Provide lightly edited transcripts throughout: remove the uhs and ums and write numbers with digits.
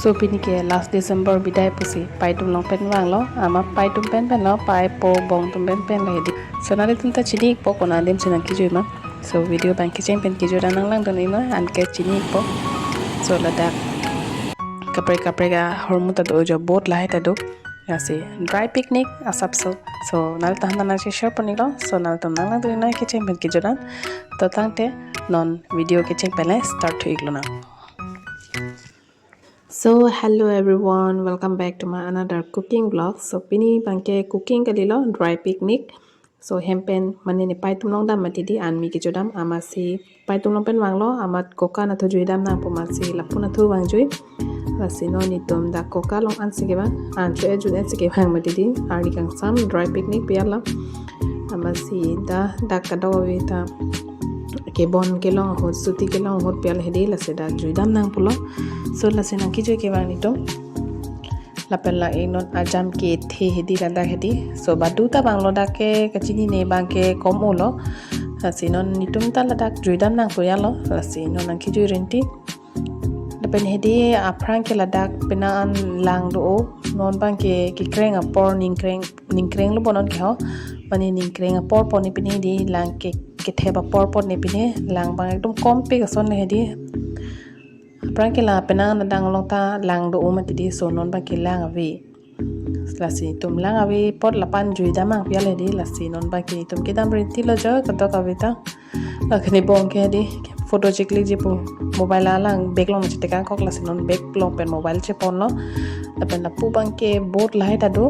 So pini ke last December bidai pusi pai tum long pen wang lo ama pai tum pen pen lo pai po bong tum pen pen lo hedi so nale tum ta chini po kona dem chinan ki joi ma so video bang ki chen pen ki joi nang lang don ima an ke chini po so la dak kapre ga hormu ta do jo bot la ta do yase dry picnic asap so nal ta na che share pani lo so nal tum nang lang don ina ki chen pen ki joi to tangte non video ki chen pen start thoi glo na. So hello everyone, welcome back to my another cooking vlog. So pini bangke cooking kalilo dry picnic. So hempen mane ni pai tum long dam matidi an mi ki jodam amasi pai tum long pen wanglo amat koka na thu juidam na pomasi lapu na thu wang jui asino ni tum da koka long an sigeba an che ju ne sige hang matidi ari kang sam dry picnic piala amasi da kadawi ta ke bon ke long hot suti ke long hot pial hedi la seda juidam nang pulo so la senang ki joy ke wang ni to la pen la inon ajam ke the hedi la da hedi so baduta banglo da ke kachini ne bang ke kom ulo la sinon nitum ta la da juidam nang puyalo la sinon nang ki joy renti la pen hedi aprang ke la da penan lang do non bang ke ki kreng apor ning kreng lo bonon ke ho mani ning kreng apor poni pini di lang ke theba porpot ne pine lang bang ekdom kom pe ka son hedi prang ke la pena na dang long ta lang do ma ti di so non bang ke lang avi la si tum lang avi pot la pan jui da mang pia le di la si non bang ke tum ke dam rin ti lo jo ka to ka vita la khni bong ke di photo chikli je pu mobile lang bag long chite ka kok la si non bag long pen mobile che pon lo la pen la pu bang ke bot la ta do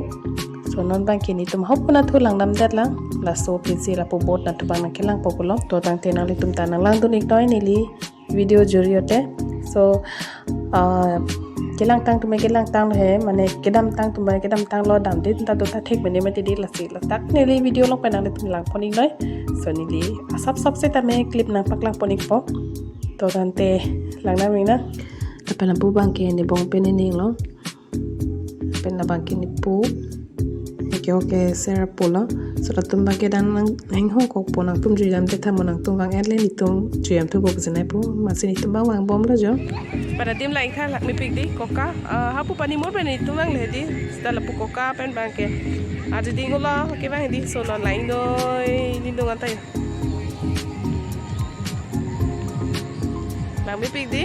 so non bang ke ni tum hop na thu lang dam dat lang la so pc la pu bot na thu bang na kelang populo to tang te na li tum ta nang lang tu nik toy ni li video joriote so kelang tang he mane kedam tang lo dam dit ta to ta thek bene mate di la si la tak ne li video long pa nang li tum lang poni noi so ni li asap se ta me clip nang pak lang poni po to tang te lang na ring na ta pa pu bang ke ni bong pe ni ning lo pen na bang ke ni pu ke sera pola so la tum bang ke dan heng hong kok po nang tum juidam te tham nang tum wang erle ni tum juidam thu bok jene pu masini tum bang wang bom lo jo pada dim lain kha lak mi pik di koka ha pu pani mor beni tum wang le di sta la pu koka pen bang ke adi ding lo ke bang di so non lain doi ni dong antai lang mi pik di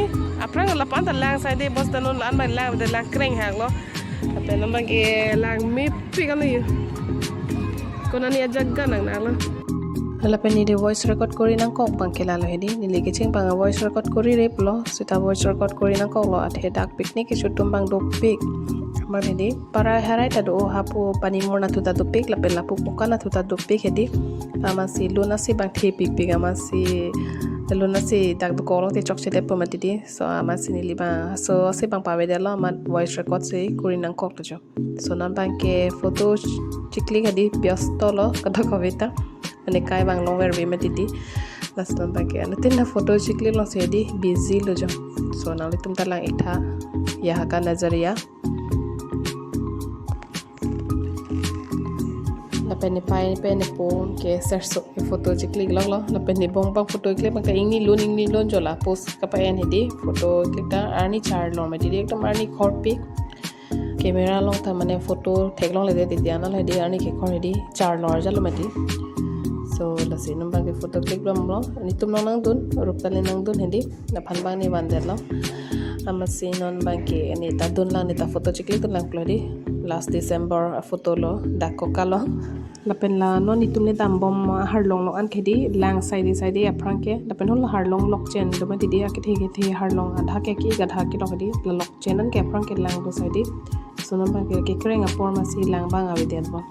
aprang la pan ta lang sai de bos ta non lan ban lang de lang kreng hang lo tapi nambang ke lang mipi kan ni kona ni ajagga nang nala la peni de voice record kori nang kok bang ke lalo hedi ni lege ching bang voice record kori re plo sita voice record kori nang kok lo athe dak picnic ke chutum bang do pic mar hedi para harai ta do hapu pani mor na thuta do pic la pe la pu koka na thuta do pic hedi amasi luna si bang the pic amasi luna si dak do kolong te chok chete pamati di so amasi ni liba so se bang pawe de la mat voice record se kori nang kok to jo so nan bang ke photo chikli hadi byasto lo kada kavita ane kai bang long ver be mati di last nan bang ke anatin na photo chikli lo se di busy lo jo so na li tum ta lang itha ya ka nazariya la peni pai peni pon ke serso ke photo chikli lo la peni bong bang photo clip bang ka ingni lon jola post ka pa en hedi photo clip ta arni char lo mati di ekdom arni khor pic camera long ta mane photo thek long le de diana le di arni ke khor hedi char lor jalo mati so la si num bang ke photo clip lo ni tum nang dun rup ta le nang dun hedi na phan bang ni wan der lo amasi non bang ke ni ta dun lang ni ta photo chikli dun lang plodi last December photo lo da koka lo la pen la no ni tum le dam bom har long lo an khedi lang side aprang ke la pen hol har long lok chen do ma di dia ke the har long adha ke ki gadha ki lok di la lok chen an ke aprang ke lang do side so no bang ke kreng apor ma si lang bang awi det bo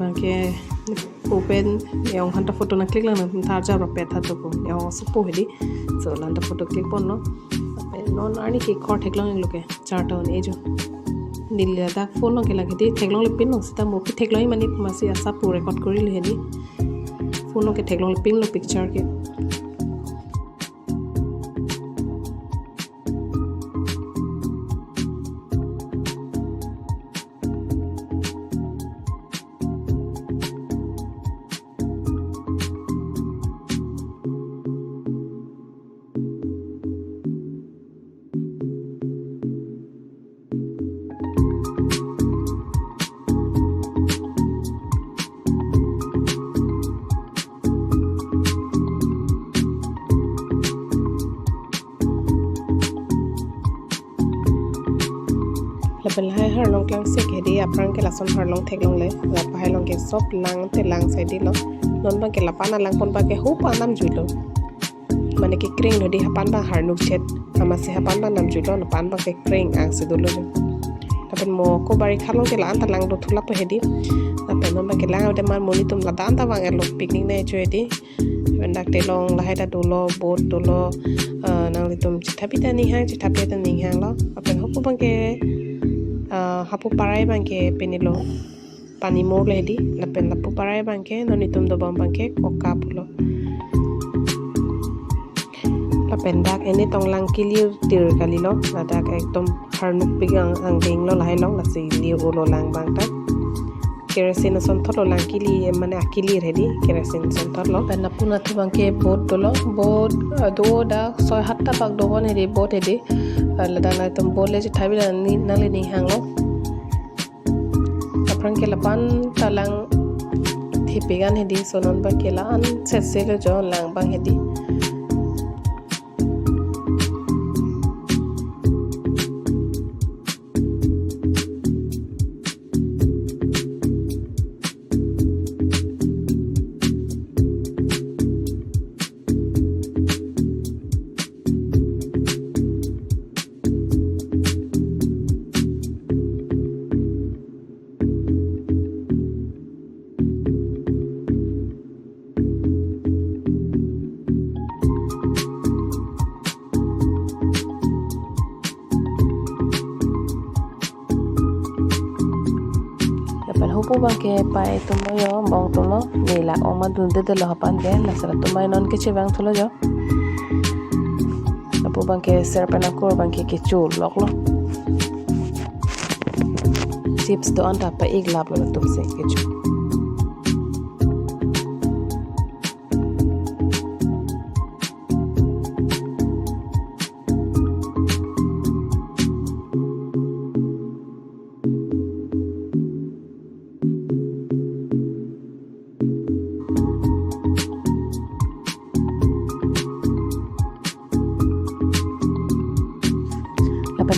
bangke open yang hanta foto na klik lang na thar ja pet ha to ko yang supo hedi so landa foto click pon no non ani ki khor theklang loke charta on ejo nilya da phone no ke lage di theklang le pin no sita mo pi theklang mani masi asa pu record kori le hedi phone no ke theklang le pin lo picture ke level hai har long klang se ke di aprang ke lason har long thek long le la pa hai long ke sop lang te lang sai di lo non ba ke la pana lang pon ba ke hu pa nam ju lo mane ke kring no di ha pan ba har nu chet ama se ha pan ba nam ju lo na pan ba ke kring ang se do lo ta pen mo ko bari khalong ke la an ta lang do thula pa he di ta pen non ba ke lang de man moni tum la dan ta wang lo picnic ne choi di pen dak te long la hai da do lo boat do lo nang li tum chithapi ta ni hang chithapi ta ni hang lo pen hopu bang ke hapu parai bangke penilo pani mor ledi lapen lapu parai bangke nonitum do bangke koka pulo lapen dak ene tong lang kilir tir kalilo ladak ekdom harnuk pigang angding lo lai long lasi lir ulo lang bangta kerosene son tholo lang kili mane akili redi kerosene son tholo pen napuna thu bangke boat dolo boat do da 6-7 ta bag do bone ri boat edi lada na tum bole je thabi ni nale ni hanglo aprang ke lapan talang thipegan hedi sonon ba ke lan seselo jo lang bang hedi hopo bangke pai tumo yo bong tumo nila oma dunde de lo hapan ke la sara tumai non ke chebang thulo jo hopo bangke serpana kor bangke ke chul lok lo chips do anta pa ik lab lo tum se ke chu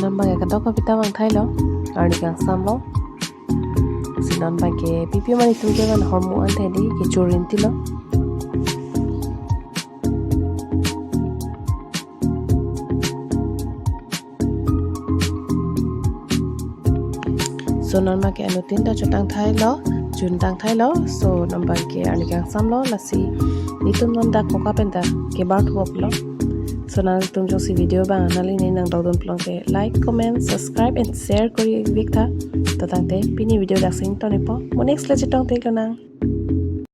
non bang ka dok pita bang thai lo arni kang sam lo sinon bang ke pipi mani tum ke ban hormu an thai di ke chorin ti lo so non bang ke anu tin ta chotang thai lo jun tang thai lo so non bang ke arni kang sam lo lasi nitum non da koka penta ke bar thop lo so na tum jo si video ba nali ni nang dawdon plong te like comment subscribe and share kori vikta tatang te pini video dak sing to ne po mo next le chetong te lo nang